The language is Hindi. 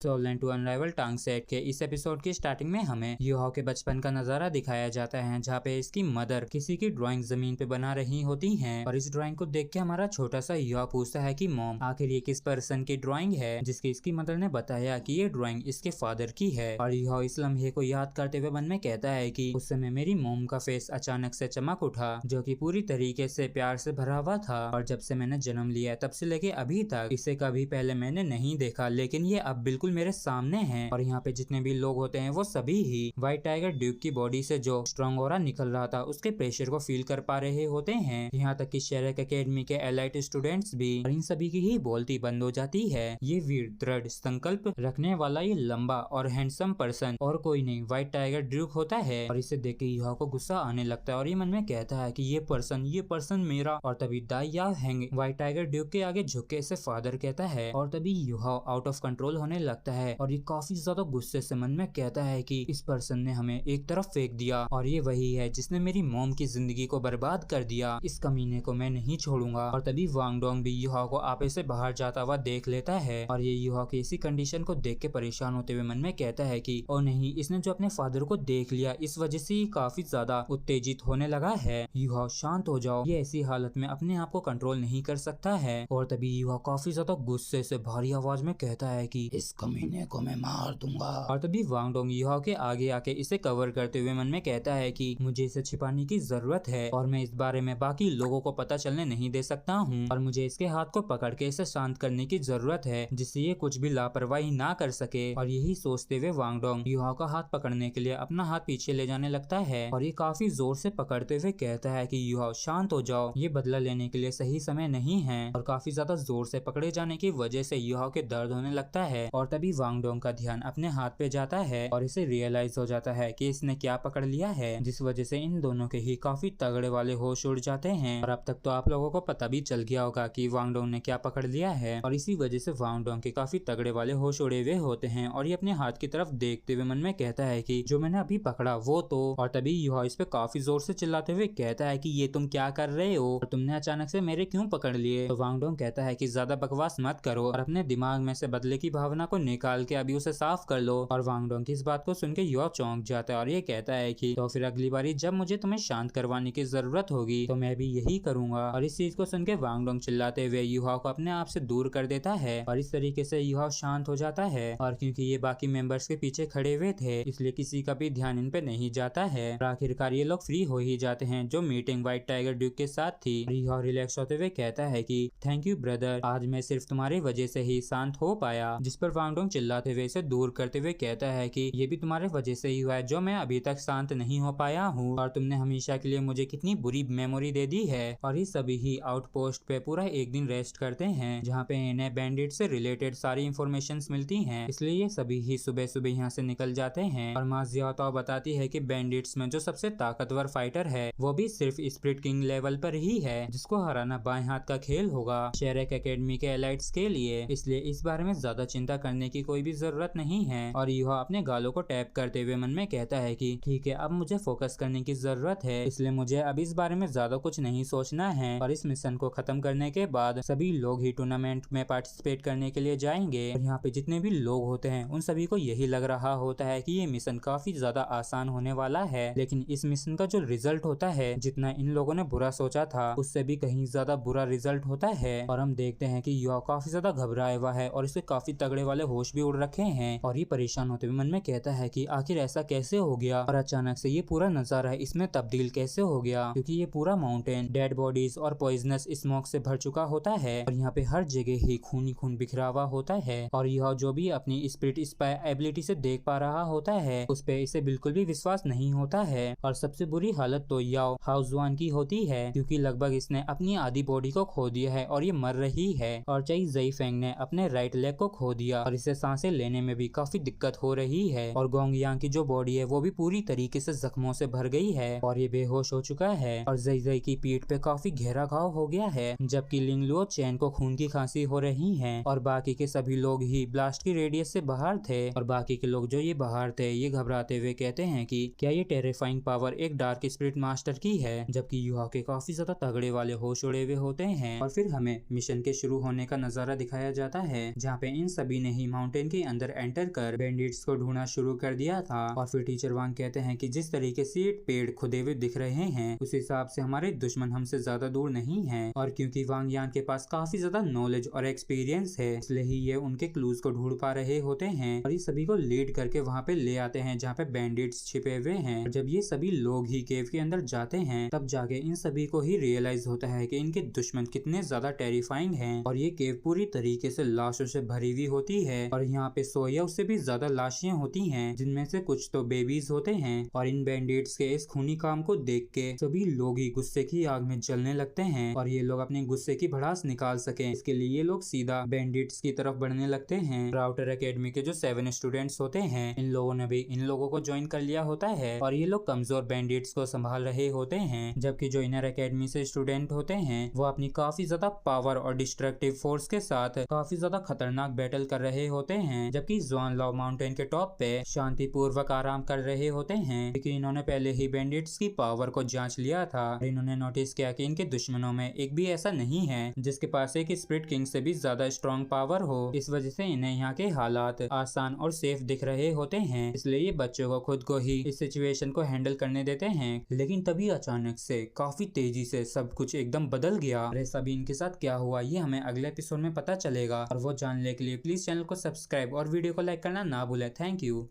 सोलन टू अनराइवल टांग सेट के इस एपिसोड की स्टार्टिंग में हमें यूहाओ के बचपन का नजारा दिखाया जाता है, जहाँ पे इसकी मदर किसी की ड्राइंग जमीन पे बना रही होती हैं और इस ड्राइंग को देख के हमारा छोटा सा यूहा पूछता है कि मॉम आखिर ये किस पर्सन की ड्राइंग है, जिसकी इसकी मदर ने बताया कि ये ड्राइंग इसके फादर की है। और यूहा इस लम्हे को याद करते हुए मन में कहता है कि उस समय मेरी मॉम का फेस अचानक से चमक उठा, जो कि पूरी तरीके से प्यार से भरा हुआ था। और जब से मैंने जन्म लिया तब से लेके अभी तक इसे कभी पहले मैंने नहीं देखा, लेकिन ये अब बिल्कुल मेरे सामने है। और यहाँ पे जितने भी लोग होते हैं वो सभी ही व्हाइट टाइगर ड्यूक की बॉडी से जो स्ट्रॉन्ग ऑरा निकल रहा था उसके प्रेशर को फील कर पा रहे होते हैं। यहाँ तक कि शेरक एकेडमी के एलाइट स्टूडेंट्स भी। और इन सभी की ही बोलती बंद हो जाती है। ये वीर दृढ़ संकल्प रखने वाला ये लंबा और हैंडसम पर्सन और कोई नहीं व्हाइट टाइगर ड्यूक होता है। और इसे देख के यूहा को गुस्सा आने लगता है और ये मन में कहता है कि ये पर्सन मेरा। और तभी दाई या हैंग व्हाइट टाइगर ड्यूक के आगे झुक के इसे फादर कहता है। और तभी यूहा आउट ऑफ कंट्रोल होने लगता है और ये काफी ज्यादा गुस्से से मन में कहता है कि इस पर्सन ने हमें एक तरफ फेंक दिया और ये वही है जिसने मेरी मॉम की जिंदगी को बर्बाद कर दिया। इस कमीने को मैं नहीं छोड़ूंगा। और तभी वांग डोंग भी यूहा को आपे से बाहर जाता हुआ देख लेता है और ये यूहा की इसी कंडीशन को देख के परेशान होते हुए मन में कहता है कि ओ नहीं, इसने जो अपने फादर को देख लिया इस वजह से ही काफी ज्यादा उत्तेजित होने लगा है। यूहा शांत हो जाओ, ये ऐसी हालत में अपने आप को कंट्रोल नहीं कर सकता है। और तभी यूहा काफी ज्यादा गुस्से से भारी आवाज में कहता है कि इस कमीने को मैं मार दूंगा। और तभी वांग डोंग यूहा के आगे आके इसे कवर करते हुए मन में कहता है कि मुझे इसे छिपाने की जरूरत है और मैं इस बारे में बाकी लोगों को पता चलने नहीं दे सकता हूँ। और मुझे इसके हाथ को पकड़ के इसे शांत करने की जरूरत है जिससे ये कुछ भी लापरवाही ना कर सके। और यही सोचते हुए वांग डोंग यूहा का हाथ पकड़ने के लिए अपना हाथ पीछे ले जाने लगता है और ये काफी जोर से पकड़ते हुए कहता है कि यूहा शांत हो जाओ, ये बदला लेने के लिए सही समय नहीं है। और काफी ज्यादा जोर से पकड़े जाने की वजह से यूहा के दर्द होने लगता है। और तभी वांग डोंग का ध्यान अपने हाथ पे जाता है और इसे रियलाइज हो जाता है कि इसने क्या पकड़ लिया है, जिस वजह से इन दोनों के ही काफी तगड़े वाले होश उड़ जाते हैं। और अब तक तो आप लोगों को पता भी चल गया होगा कि वांग डोंग ने क्या पकड़ लिया है और इसी वजह से वांग डोंग के काफी तगड़े वाले होश उड़े हुए होते हैं। और ये अपने हाथ की तरफ देखते हुए मन में कहता है कि जो मैंने अभी पकड़ा वो तो। और तभी यूहा इस पे काफी जोर से चिल्लाते हुए कहता है कि ये तुम क्या कर रहे हो और तुमने अचानक से मेरे क्यों पकड़ लिए। तो वांग डोंग कहता है कि ज्यादा बकवास मत करो और अपने दिमाग में से बदले की भावना को निकाल के अभी उसे साफ कर लो। और वांग डोंग की इस बात को सुन के यूहा चौंक जाता है और ये कहता है कि तो फिर अगली बारी जब मुझे तुम्हें शांत करवाने की जरूरत होगी तो मैं भी यही करूंगा। और इस चीज को सुन के वांग डोंग चिल्लाते हुए यूहा को अपने आप से दूर कर देता है और इस तरीके से यूहा शांत हो जाता है। और क्योंकि ये बाकी मेंबर्स के पीछे खड़े हुए थे इसलिए किसी का भी ध्यान इन पे नहीं जाता है। और आखिरकार ये लोग फ्री हो ही जाते हैं। जो मीटिंग व्हाइट टाइगर ड्यूक के साथ थी, यूहा रिलैक्स होते हुए कहता है कि थैंक यू ब्रदर, आज मैं सिर्फ तुम्हारी वजह से ही शांत हो पाया। जिस पर वांग डोंग चिल्लाते हुए इसे दूर करते हुए कहता है कि ये भी तुम्हारे वजह से ही हुआ है जो मैं अभी तक शांत नहीं हो पाया हूँ और तुमने हमेशा के लिए मुझे कितनी बुरी मेमोरी दे दी है। और ये सभी ही आउटपोस्ट पे पूरा एक दिन रेस्ट करते हैं जहाँ पे इन्हें बैंडिट से रिलेटेड सारी इंफॉर्मेशन मिलती हैं, इसलिए ये सभी ही सुबह सुबह यहाँ से निकल जाते हैं। और मा जियाओ बताती है कि बैंडिट्स में जो सबसे ताकतवर फाइटर है वो भी सिर्फ स्पिरिट किंग लेवल पर ही है, जिसको हराना बाएं हाथ का खेल होगा शेरक एकेडमी के एलाइट्स के लिए, इसलिए इस बारे में ज्यादा चिंता करने की कोई भी जरूरत नहीं है। और यूहा अपने गालों को टैप करते हुए मन में कहता है कि ठीक है, अब मुझे फोकस करने की जरूरत है, इसलिए मुझे अब इस बारे में ज्यादा कुछ नहीं सोचना है। और इस मिशन को खत्म करने के बाद सभी लोग ही टूर्नामेंट में पार्टिसिपेट करने के लिए जाएंगे। और यहाँ पे जितने भी लोग होते हैं उन सभी को यही लग रहा होता है कि ये मिशन काफी ज्यादा आसान होने वाला है, लेकिन इस मिशन का जो रिजल्ट होता है जितना इन लोगों ने बुरा सोचा था उससे भी कहीं ज्यादा बुरा रिजल्ट होता है। और हम देखते हैं कि युवा काफी ज्यादा घबराया हुआ है और इसे काफी तगड़े वाले होश भी उड़ रखे हैं। और ये परेशान होते हुए मन में कहता है कि आखिर ऐसा कैसे हो गया और अचानक से ये पूरा नजारा इसमें तब्दील कैसे हो गया, क्योंकि ये पूरा माउंटेन डेड बॉडीज और पॉइजनस स्मोक से भर चुका होता है और यहाँ पे हर जगह ही खून ही खून बिखरा हुआ होता है। और यह जो भी अपनी स्पिरिट स्पाई एबिलिटी से देख पा रहा होता है उस पे इसे बिल्कुल भी विश्वास नहीं होता है। और सबसे बुरी हालत तो याओ हाउसवान की होती है, क्योंकि लगभग इसने अपनी आधी बॉडी को खो दिया है और ये मर रही है। और चाई जई फेंग ने अपने राइट लेग को खो दिया और इसे सांसें लेने में भी काफी दिक्कत हो रही है। और गोंग यांग की जो बॉडी है वो भी पूरी तरीके से जख्मों से भर गई है और ये बेहोश हो चुका है। और जई जई की पीठ पे काफी गहरा घाव हो गया है, जबकि लिंग लुओ चैन को खून की खांसी हो रही है। और बाकी के सभी लोग ही ब्लास्ट की रेडियस से बाहर थे और बाकी के लोग जो ये बाहर थे ये घबराते हुए कहते हैं कि क्या ये टेरिफाइंग पावर एक डार्क स्पिरिट मास्टर की है, जबकि युहा के काफी ज्यादा तगड़े वाले होश उड़े हुए होते हैं। और फिर हमें मिशन के शुरू होने का नजारा दिखाया जाता है जहाँ पे इन सभी ने ही माउंटेन के अंदर एंटर कर बैंडिट्स को ढूंढना शुरू कर दिया था। और फिर टीचर वांग कहते हैं कि जिस तरीके से ये पेड़ खुदे हुए दिख रहे हैं उस हिसाब से हमारे दुश्मन हमसे ज्यादा दूर नहीं है। और क्योंकि वांग यान के पास काफी ज्यादा नॉलेज और एक्सपीरियंस है इसलिए ही ये उनके क्लूज को ढूंढ पा रहे होते हैं और ये सभी को लीड करके वहाँ पे ले आते हैं जहाँ पे बैंडिट्स छिपे हुए हैं। और जब ये सभी लोग ही केव के अंदर जाते हैं तब जाके इन सभी को ही रियलाइज होता है कि इनके दुश्मन कितने ज्यादा टेरिफाइंग हैं। और ये केव पूरी तरीके से लाशों से भरी हुई होती है और यहाँ पे 100 या उससे भी ज्यादा लाशियां होती हैं जिनमें से कुछ तो बेबीज होते हैं। और इन बैंडिट्स के इस खूनी काम को देख के सभी लोग ही गुस्से की आग में जलने लगते हैं और ये लोग अपने गुस्से की भड़ास निकाल सके इसके लिए ये लोग सीधा बैंडिट्स की तरफ बढ़ने लगते हैं। राउटर एकेडमी के जो 7 स्टूडेंट्स होते हैं इन लोगों ने भी इन लोगों को ज्वाइन कर लिया होता है और ये लोग कमजोर बैंडिट्स को संभाल रहे होते हैं। जबकि जो इनर एकेडमी से स्टूडेंट होते हैं वो अपनी काफी ज्यादा पावर और डिस्ट्रक्टिव फोर्स के साथ काफी ज्यादा खतरनाक बैटल कर रहे होते हैं। जबकि जुआन लाओ माउंटेन के टॉप पे शांति पूर्वक आराम कर रहे होते हैं क्योंकि इन्होंने पहले ही बैंडिट्स की पावर को जांच लिया था। इन्होंने नोटिस किया कि इनके दुश्मनों में एक भी ऐसा नहीं है जिसके पास एक स्प्रिट किंग से भी ज्यादा स्ट्रॉन्ग पावर हो। इस वजह से इन्हें यहाँ के हालात आसान और सेफ दिख रहे होते हैं इसलिए ये बच्चों को खुद को ही इस सिचुएशन को हैंडल करने देते हैं। लेकिन तभी अचानक से काफी तेजी से सब कुछ एकदम बदल गया। अरे सभी इनके साथ क्या हुआ ये हमें अगले एपिसोड में पता चलेगा और वो जानने के लिए प्लीज चैनल को सब्सक्राइब और वीडियो को लाइक करना ना भूले। Thank you.